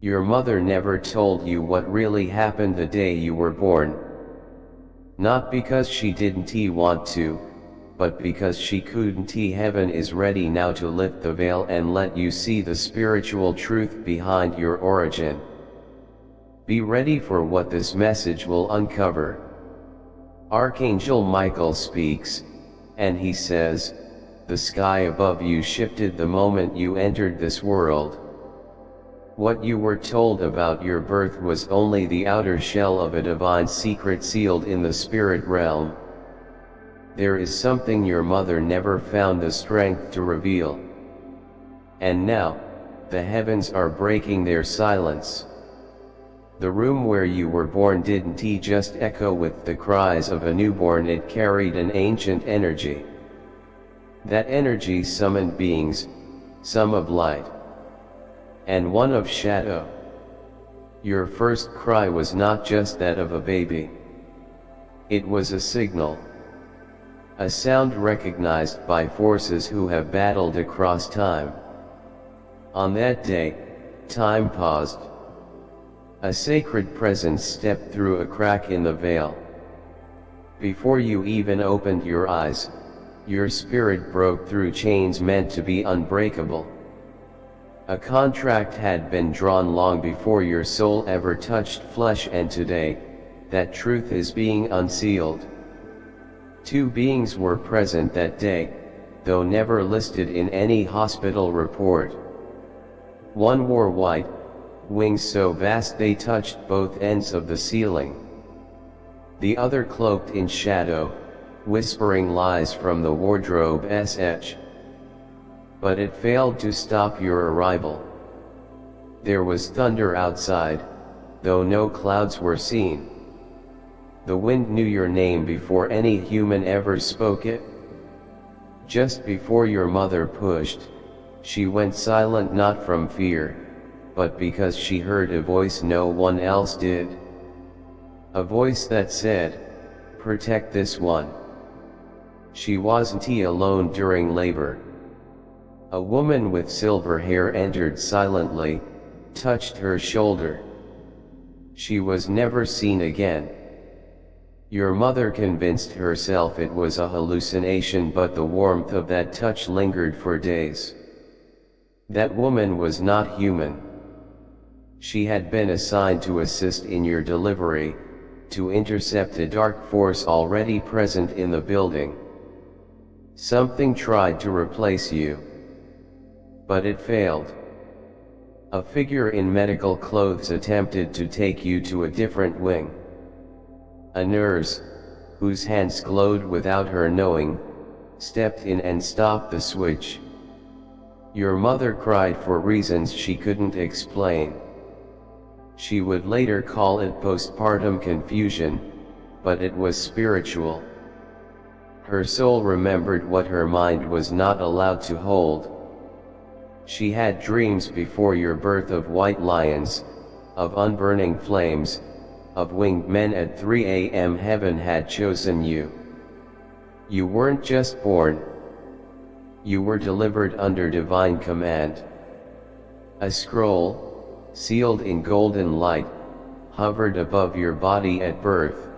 Your mother never told you what really happened the day you were born. Not because she didn't want to, but because she couldn't. Heaven is ready now to lift the veil and let you see the spiritual truth behind your origin. Be ready for what this message will uncover. Archangel Michael speaks, and he says, "The sky above you shifted the moment you entered this world. What you were told about your birth was only the outer shell of a divine secret sealed in the spirit realm. There is something your mother never found the strength to reveal. And now, the heavens are breaking their silence. The room where you were born didn't just echo with the cries of a newborn, it carried an ancient energy. That energy summoned beings, some of light, and one of shadow. Your first cry was not just that of a baby. It was a signal. A sound recognized by forces who have battled across time. On that day, time paused. A sacred presence stepped through a crack in the veil. Before you even opened your eyes, your spirit broke through chains meant to be unbreakable. A contract had been drawn long before your soul ever touched flesh, and today, that truth is being unsealed. Two beings were present that day, though never listed in any hospital report. One wore white, wings so vast they touched both ends of the ceiling. The other cloaked in shadow, whispering lies from the wardrobe's edge. But it failed to stop your arrival. There was thunder outside, though no clouds were seen. The wind knew your name before any human ever spoke it. Just before your mother pushed, she went silent, not from fear, but because she heard a voice no one else did. A voice that said, "Protect this one." She wasn't alone during labor. A woman with silver hair entered silently, touched her shoulder. She was never seen again. Your mother convinced herself it was a hallucination, but the warmth of that touch lingered for days. That woman was not human. She had been assigned to assist in your delivery, to intercept a dark force already present in the building. Something tried to replace you, but it failed. A figure in medical clothes attempted to take you to a different wing. A nurse, whose hands glowed without her knowing, stepped in and stopped the switch. Your mother cried for reasons she couldn't explain. She would later call it postpartum confusion, but it was spiritual. Her soul remembered what her mind was not allowed to hold. She had dreams before your birth of white lions, of unburning flames, of winged men at 3 a.m. Heaven had chosen you. You weren't just born. You were delivered under divine command. A scroll, sealed in golden light, hovered above your body at birth.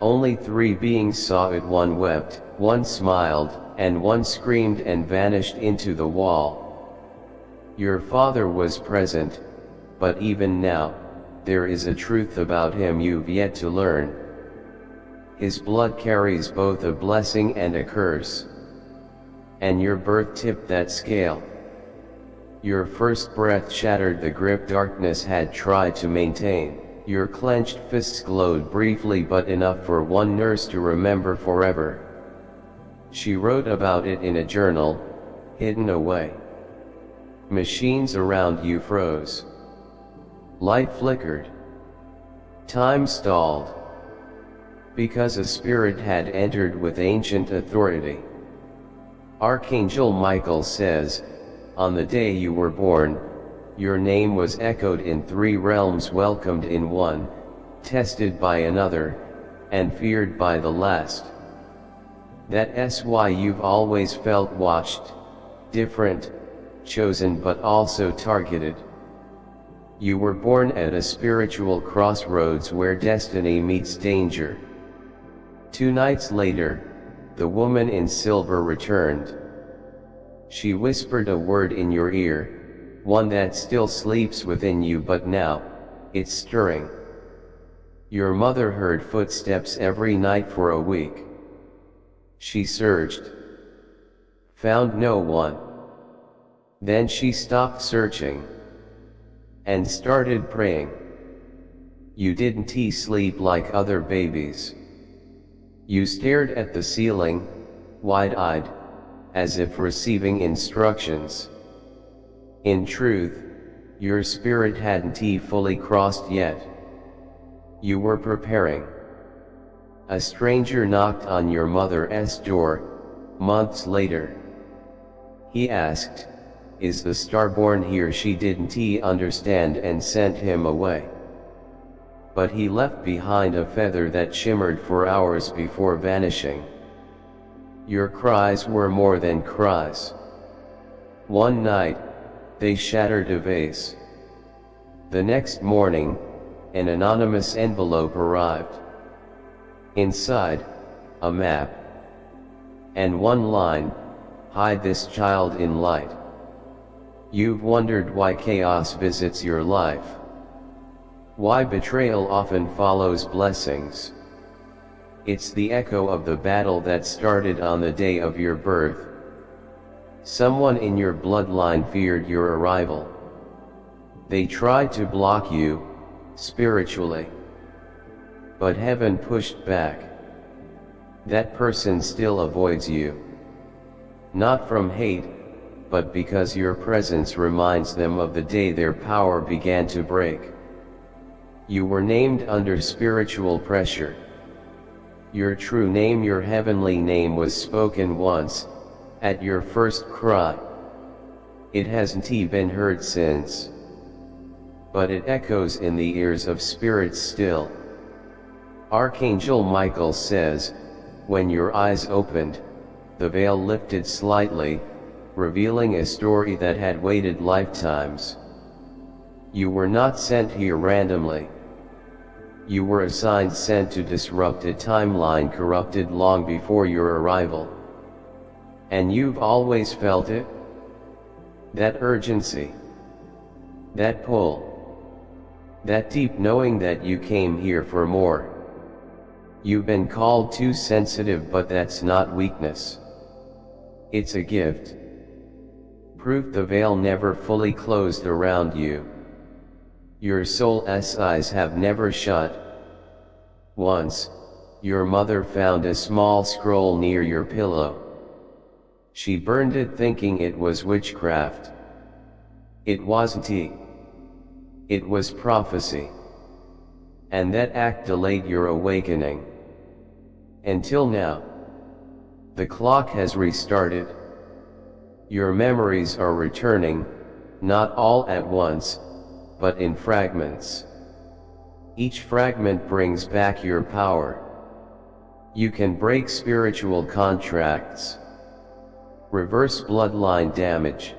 Only 3 beings saw it. One wept, one smiled, and one screamed and vanished into the wall. Your father was present, but even now, there is a truth about him you've yet to learn. His blood carries both a blessing and a curse. And your birth tipped that scale. Your first breath shattered the grip darkness had tried to maintain. Your clenched fists glowed briefly, but enough for one nurse to remember forever. She wrote about it in a journal, hidden away. Machines around you froze. Light flickered. Time stalled. Because a spirit had entered with ancient authority. Archangel Michael says, on the day you were born, your name was echoed in 3 realms, welcomed in one, tested by another, and feared by the last. That's why you've always felt watched, different, chosen, but also targeted. You were born at a spiritual crossroads where destiny meets danger. 2 nights later, the woman in silver returned. She whispered a word in your ear, one that still sleeps within you, but now, it's stirring. Your mother heard footsteps every night for a week. She searched, found no one. Then she stopped searching and started praying. You didn't sleep like other babies. You stared at the ceiling, wide-eyed, as if receiving instructions. In truth, your spirit hadn't fully crossed yet. You were preparing. A stranger knocked on your mother's door, months later. He asked, "Is the starborn here?" She didn't understand and sent him away. But he left behind a feather that shimmered for hours before vanishing. Your cries were more than cries. One night, they shattered a vase. The next morning, an anonymous envelope arrived. Inside, a map. And one line, "Hide this child in light." You've wondered why chaos visits your life. Why betrayal often follows blessings. It's the echo of the battle that started on the day of your birth. Someone in your bloodline feared your arrival. They tried to block you, spiritually. But heaven pushed back. That person still avoids you. Not from hate, but because your presence reminds them of the day their power began to break. You were named under spiritual pressure. Your true name, your heavenly name, was spoken once, at your first cry. It hasn't been heard since. But it echoes in the ears of spirits still. Archangel Michael says, when your eyes opened, the veil lifted slightly, revealing a story that had waited lifetimes. You were not sent here randomly. You were assigned, sent to disrupt a timeline corrupted long before your arrival. And you've always felt it? That urgency. That pull. That deep knowing that you came here for more. You've been called too sensitive, but that's not weakness. It's a gift. Proof the veil never fully closed around you. Your soul's eyes have never shut. Once, your mother found a small scroll near your pillow. She burned it thinking it was witchcraft. It wasn't. It was prophecy. And that act delayed your awakening. Until now. The clock has restarted. Your memories are returning, not all at once, but in fragments. Each fragment brings back your power. You can break spiritual contracts. Reverse bloodline damage.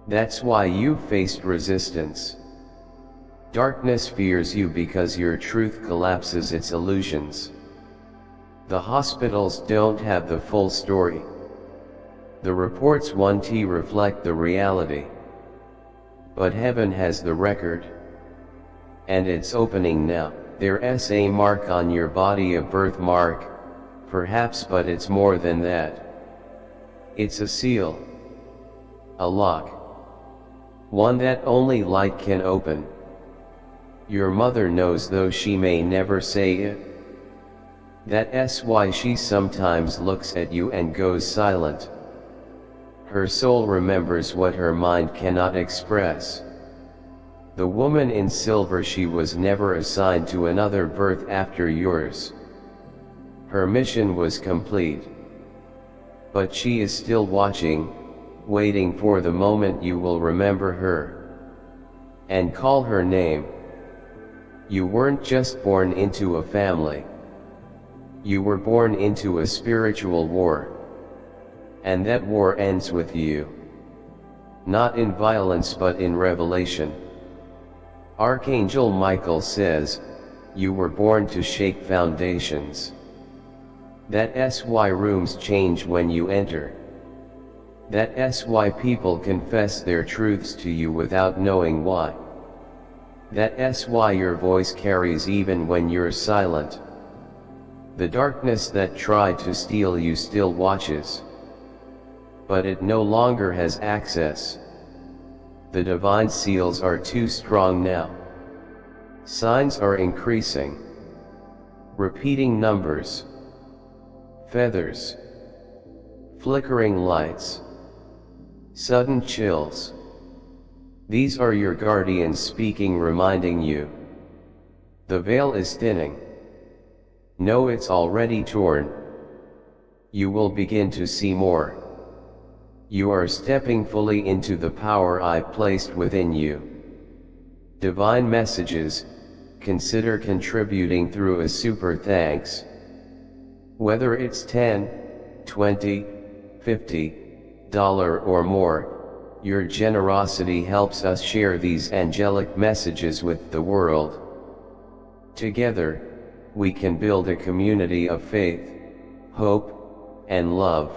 That's why you've faced resistance. Darkness fears you because your truth collapses its illusions. The hospitals don't have the full story. The reports won't reflect the reality. But heaven has the record. And it's opening now. There's a mark on your body, a birthmark, perhaps, but it's more than that. It's a seal. A lock. One that only light can open. Your mother knows, though she may never say it. That's why she sometimes looks at you and goes silent. Her soul remembers what her mind cannot express. The woman in silver, she was never assigned to another birth after yours. Her mission was complete. But she is still watching, waiting for the moment you will remember her and call her name. You weren't just born into a family. You were born into a spiritual war. And that war ends with you. Not in violence, but in revelation. Archangel Michael says, you were born to shake foundations. That's why rooms change when you enter. That's why people confess their truths to you without knowing why. That's why your voice carries even when you're silent. The darkness that tried to steal you still watches. But it no longer has access. The divine seals are too strong now. Signs are increasing. Repeating numbers. Feathers. Flickering lights. Sudden chills. These are your guardians speaking, reminding you. The veil is thinning. No, it's already torn. You will begin to see more. You are stepping fully into the power I placed within you. Divine messages, consider contributing through a super thanks. Whether it's $10, $20, $50 or more, your generosity helps us share these angelic messages with the world. Together, we can build a community of faith, hope, and love.